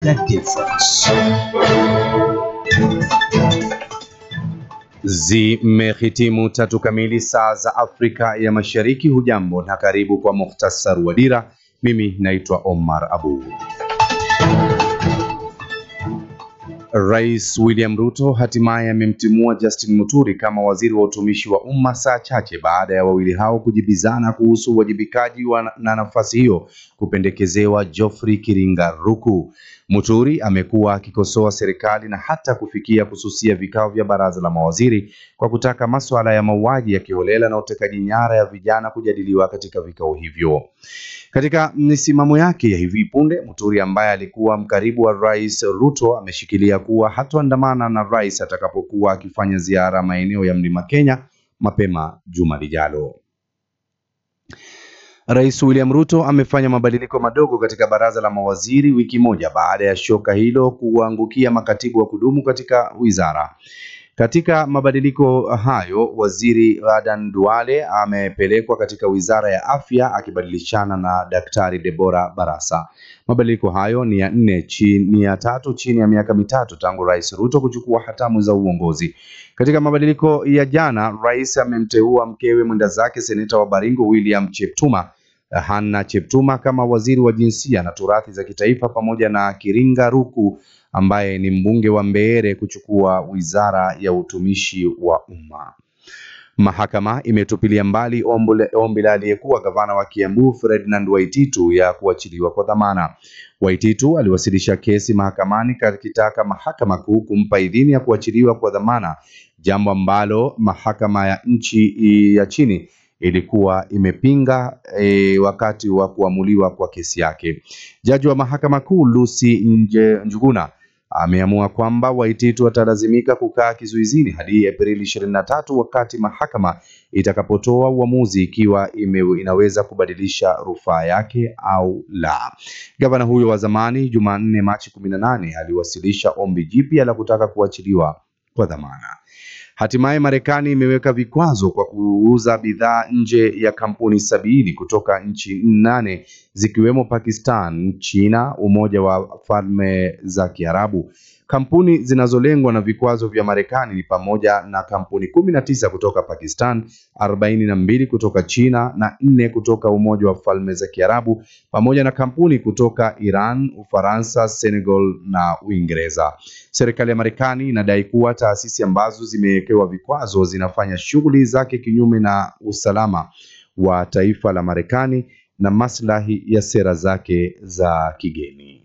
the difference. Zimehitimu 3 kamili saa za Afrika ya Mashariki. Hujambo na karibu kwa muhtasari wa Dira. Mimi naitwa Omar Abu. Rais William Ruto hatimaye amemtimua Justin Muturi kama waziri wa utumishi wa umma saa chache baada ya wawili hao kujibizana kuhusu uwajibikaji na nafasi hiyo kupendekezewa Geoffrey Kiringa Ruku. Muturi amekuwa akikosoa serikali na hata kufikia kususia vikao vya baraza la mawaziri kwa kutaka masuala ya mauaji ya kiholela na utekaji nyara ya vijana kujadiliwa katika vikao hivyo. Katika misimamo yake ya hivi punde, Muturi ambaye alikuwa mkaribu wa Rais Ruto ameshikilia kuwa hatoandamana na rais atakapokuwa akifanya ziara maeneo ya Mlima Kenya mapema juma lijalo. Rais William Ruto amefanya mabadiliko madogo katika baraza la mawaziri wiki moja baada ya shoka hilo kuangukia makatibu wa kudumu katika wizara. Katika mabadiliko hayo, waziri Adan Duale amepelekwa katika wizara ya afya akibadilishana na Daktari Deborah Barasa. Mabadiliko hayo ni ya 3 chini ya miaka mitatu tangu Rais Ruto kuchukua hatamu za uongozi. Katika mabadiliko ya jana, rais amemteua mkewe mwenda zake seneta wa Baringo William Cheptuma, Hannah Cheptuma, kama waziri wa jinsia na turathi za kitaifa, pamoja na Kiringa Ruku ambaye ni mbunge wa Mbeere kuchukua wizara ya utumishi wa umma. Mahakama imetupilia mbali ombi la aliyekuwa gavana wa Kiambu Ferdinand Waititu ya kuachiliwa kwa dhamana. Waititu aliwasilisha kesi mahakamani akitaka mahakama kuu kumpa idhini ya kuachiliwa kwa dhamana, jambo ambalo mahakama ya nchi ya chini ilikuwa imepinga wakati wa kuamuliwa kwa kesi yake. Jaji wa mahakama kuu Lucy Njuguna ameamua kwamba Waititu atalazimika kukaa kizuizini hadi Aprili 23 wakati mahakama itakapotoa uamuzi ikiwa inaweza kubadilisha rufaa yake au la. Gavana huyo wa zamani Jumanne Machi 18 aliwasilisha ombi jipya la kutaka kuachiliwa kwa dhamana. Hatimaye Marekani imeweka vikwazo kwa kuuza bidhaa nje ya kampuni 70 kutoka nchi 8 zikiwemo Pakistan, China, Umoja wa Falme za Kiarabu. Kampuni zinazolengwa na vikwazo vya Marekani ni pamoja na kampuni 19 kutoka Pakistan, 42 kutoka China na 4 kutoka Umoja wa Falme za Kiarabu, pamoja na kampuni kutoka Iran, Ufaransa, Senegal na Uingereza. Serikali ya Marekani inadai kuwa taasisi ambazo zimewekewa vikwazo zinafanya shughuli zake kinyume na usalama wa taifa la Marekani na maslahi ya sera zake za kigeni.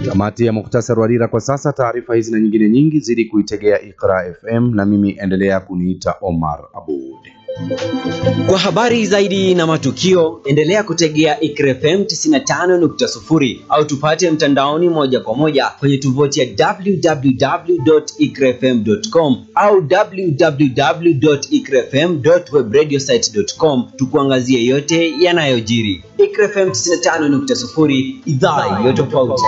Kamati ya muhtasari wa Dira kwa sasa. Taarifa hizi na nyingine nyingi zidi kuitegea Iqra FM, na mimi endelea kuniita Omar Abud. Kwa habari zaidi na matukio, endelea kutegea Iqra FM 95.0 au tupate mtandaoni moja kwa moja kwenye tovuti ya www.iqrafm.com au www.iqrafm.webradiosite.com, tukuangazie yote yanayojiri. Iqra FM 95.0, idhaa ya tofauti.